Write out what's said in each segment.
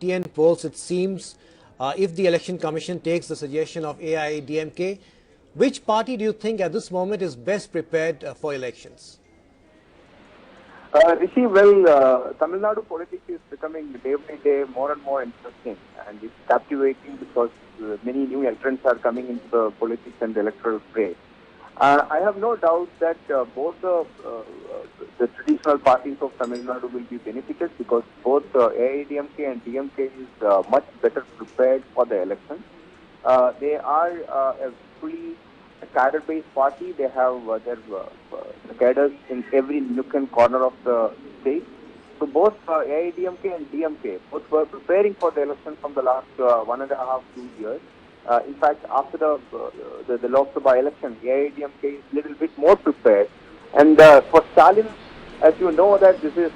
TN polls, it seems, if the Election Commission takes the suggestion of AIADMK, which party do you think at this moment is best prepared for elections? Rishi, well, Tamil Nadu politics is becoming day by day more and more interesting, and it's captivating because many new entrants are coming into the politics and the electoral fray. I have no doubt that both the traditional parties of Tamil Nadu will be benefited because both AIADMK and DMK is much better prepared for the election. They are a fully cadre-based party. They have their cadres in every nook and corner of the state. So both AIADMK and DMK both were preparing for the election from the last 1.5 to 2 years. In fact, after the Lok Sabha election, AIADMK is a little bit more prepared. And for Stalin, as you know, that this is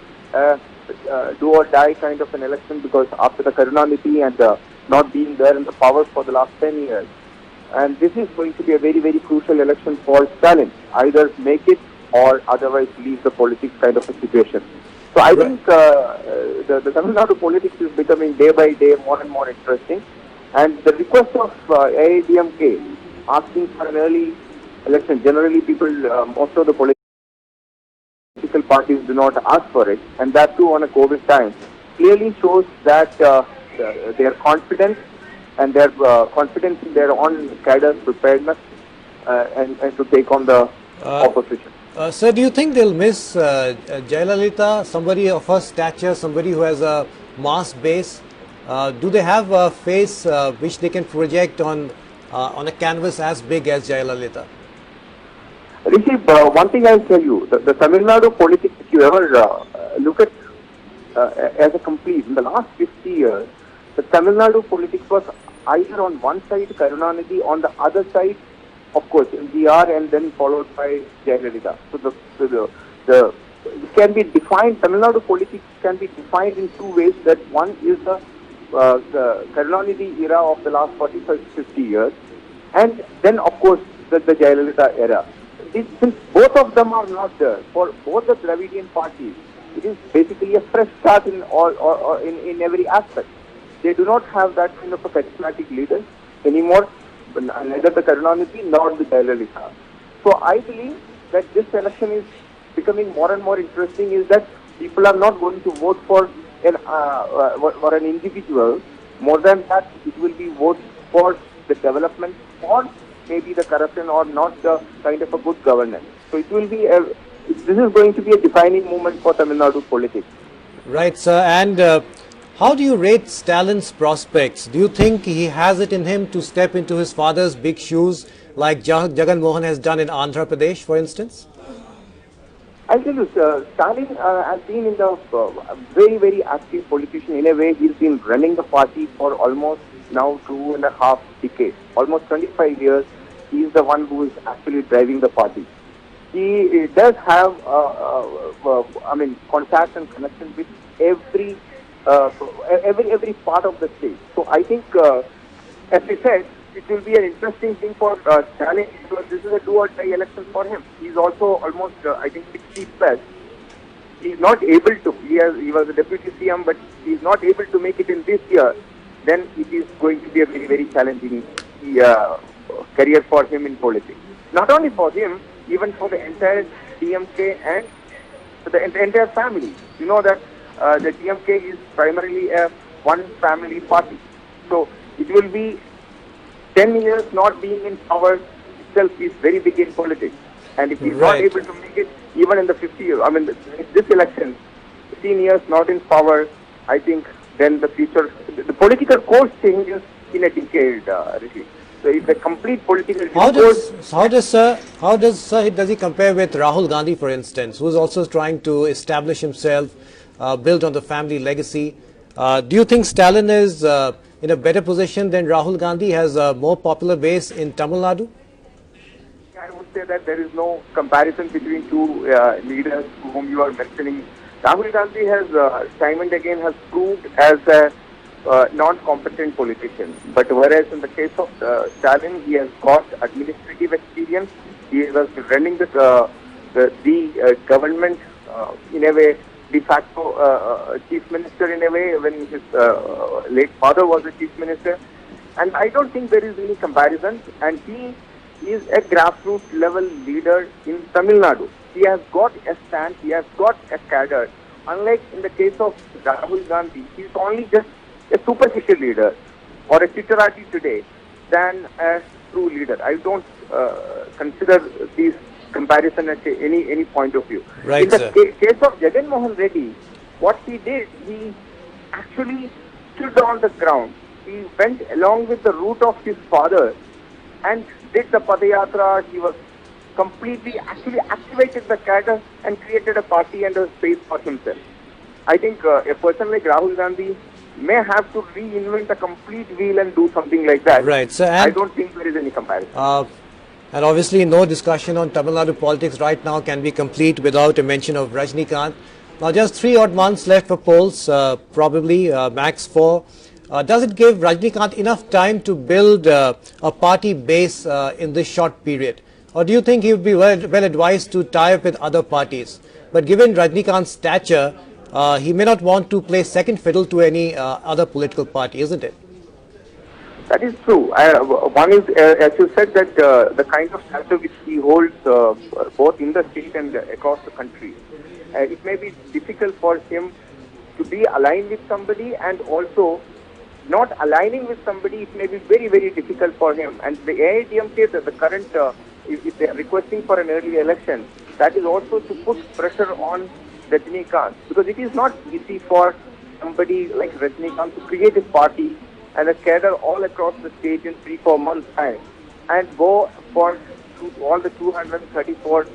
do or die kind of an election because after the Karunanidhi and not being there in the power for the last 10 years. And this is going to be a very, very crucial election for Stalin. Either make it or otherwise leave the politics kind of a situation. So I think the Tamil Nadu politics is becoming day by day more and more interesting. And the request of AIADMK asking for an early election, generally people, most of the political parties do not ask for it. And that too on a COVID time, clearly shows that they are confident and their confidence in their own cadre's preparedness and to take on the opposition. Sir, do you think they'll miss Jayalalitha, somebody of her stature, somebody who has a mass base? Do they have a face which they can project on a canvas as big as Jayalalitha? Rishi, one thing I'll tell you, the Tamil Nadu politics, if you ever look at as a complete, in the last 50 years, the Tamil Nadu politics was either on one side Karunanidhi, on the other side, of course, MGR, and then followed by Jayalalitha. So it can be defined, Tamil Nadu politics can be defined in two ways. That one is the Karunanidhi era of the last 50 years, and then of course the Jayalalitha era. Since both of them are not there, for both the Dravidian parties, it is basically a fresh start in every aspect. They do not have that kind of a charismatic leader anymore, neither the Karunanidhi nor the Jayalalitha. So I believe that this election is becoming more and more interesting, is that people are not going to vote for an individual. More than that, it will be vote for the development or maybe the corruption or not the kind of a good governance. So it will be this is going to be a defining moment for Tamil Nadu politics. Right, sir. And how do you rate Stalin's prospects? Do you think he has it in him to step into his father's big shoes like Jagan Mohan has done in Andhra Pradesh, for instance? I'll tell you, Stalin has been in the very, very active politician. In a way, he's been running the party for almost now 2.5 decades, almost 25 years. He is the one who is actually driving the party. He does have, contact and connection with every part of the state. So I think, as I said, it will be an interesting thing for Stalin because this is a do or die election for him. He's also almost, 60 plus. He's not able to. He was a deputy CM, but he's not able to make it in this year. Then it is going to be a very, very challenging career for him in politics. Not only for him, even for the entire DMK and the entire family. You know that the DMK is primarily a one-family party. So it will be 10 years not being in power itself is very big in politics. And if he's not able to make it, even in the 50 years, this election, 15 years not in power, I think then the future, the political course changes in a decade, Rishi. So it's a complete political how does he compare with Rahul Gandhi, for instance, who is also trying to establish himself, build on the family legacy? Do you think Stalin is in a better position than Rahul Gandhi, has a more popular base in Tamil Nadu? I would say that there is no comparison between two leaders whom you are mentioning. Rahul Gandhi has time and again has proved as a non-competent politician. But whereas in the case of Stalin, he has got administrative experience. He was running the government in a way de facto chief minister in a way when his late father was the chief minister. And I don't think there is any comparison. And he is a grassroots level leader in Tamil Nadu. He has got a stand, he has got a cadre. Unlike in the case of Rahul Gandhi, he is only just a superficial leader or a Chitterati today than a true leader. I don't consider these comparison at any point of view. Right, in the sir. Case of Jagan Mohan Reddy, what he did, he actually stood on the ground. He went along with the route of his father and did the Padayatra. He was completely actually activated the cadre and created a party and a space for himself. I think a person like Rahul Gandhi may have to reinvent a complete wheel and do something like that. Right, sir. I And, don't think there is any comparison. and obviously, no discussion on Tamil Nadu politics right now can be complete without a mention of Rajnikant. Now, just 3 odd months left for polls, probably max 4. Does it give Rajnikant enough time to build a party base in this short period? Or do you think he would be well advised to tie up with other parties? But given Rajnikant's stature, he may not want to play second fiddle to any other political party, isn't it? That is true. One is, as you said, that the kind of stature which he holds both in the state and across the country, it may be difficult for him to be aligned with somebody, and also not aligning with somebody, it may be very, very difficult for him. And the AIDMK, the current, if they are requesting for an early election, that is also to put pressure on Rajnikant, because it is not easy for somebody like Rajnikant to create a party and a cadre all across the state in 3-4 months' time and go for all the 234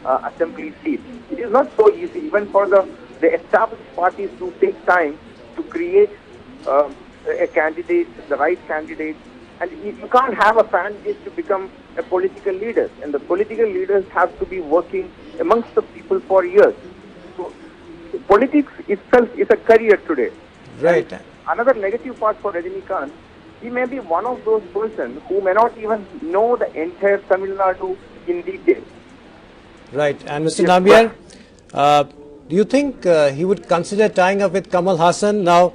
assembly seats. It is not so easy, even for the established parties, to take time to create a candidate, the right candidate. And you can't have a fan base to become a political leader. And the political leaders have to be working amongst the people for years. So politics itself is a career today. Right. And another negative part for Rajnikant, he may be one of those persons who may not even know the entire Tamil Nadu in detail. Right. And Mr. Yes, Nambiar, do you think he would consider tying up with Kamal Hassan? Now,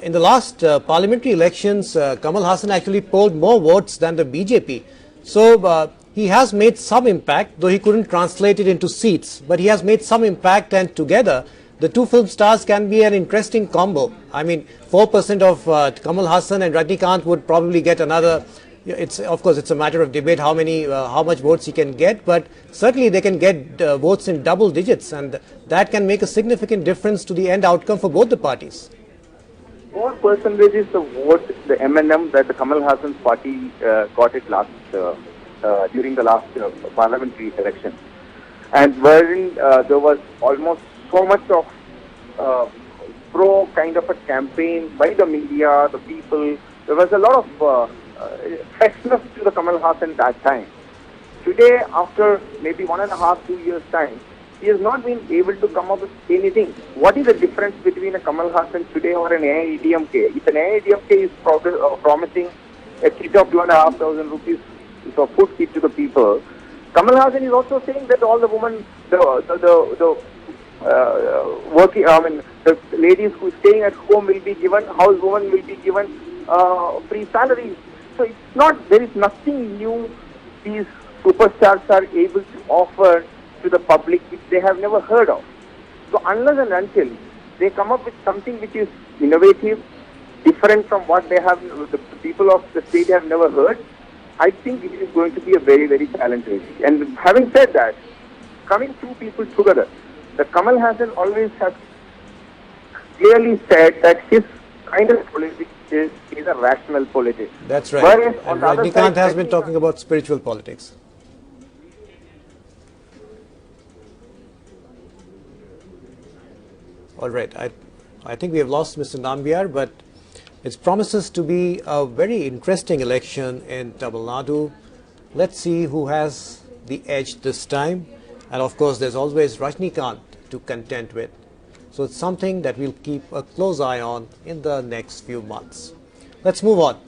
in the last parliamentary elections, Kamal Hassan actually polled more votes than the BJP. So he has made some impact, though he couldn't translate it into seats. But he has made some impact, and together the two film stars can be an interesting combo. I mean, 4% of Kamal Hassan and Rajnikant would probably get another. It's, of course, it's a matter of debate how much votes he can get, but certainly they can get votes in double digits, and that can make a significant difference to the end outcome for both the parties. 4% is the vote, the M&M that the Kamal Hassan's party got it last during the last parliamentary election, and wherein there was almost so much of pro kind of a campaign by the media, the people. There was a lot of freshness to the Kamal Hassan that time. Today, after maybe 1.5, 2 years' time, he has not been able to come up with anything. What is the difference between a Kamal Hassan today or an AIDMK? If an AIDMK is promising a kit of 2,500 rupees for food kit to the people, Kamal Hassan is also saying that all the women, the ladies who are staying at home will be given, housewomen will be given free salaries. So it's not, there is nothing new these superstars are able to offer to the public which they have never heard of. So unless and until they come up with something which is innovative, different from what they have, the people of the state have never heard, I think it is going to be a very, very challenging. And having said that, coming two people together, the Kamal Hassan always has clearly said that his kind of politics is a rational politics. That's right. Whereas on And the other Rajnikant side, has been talking about spiritual politics. All right. I think we have lost Mr. Nambiar, but it promises to be a very interesting election in Tamil Nadu. Let's see who has the edge this time. And of course, there's always Rajnikant to contend with. So it's something that we'll keep a close eye on in the next few months. Let's move on.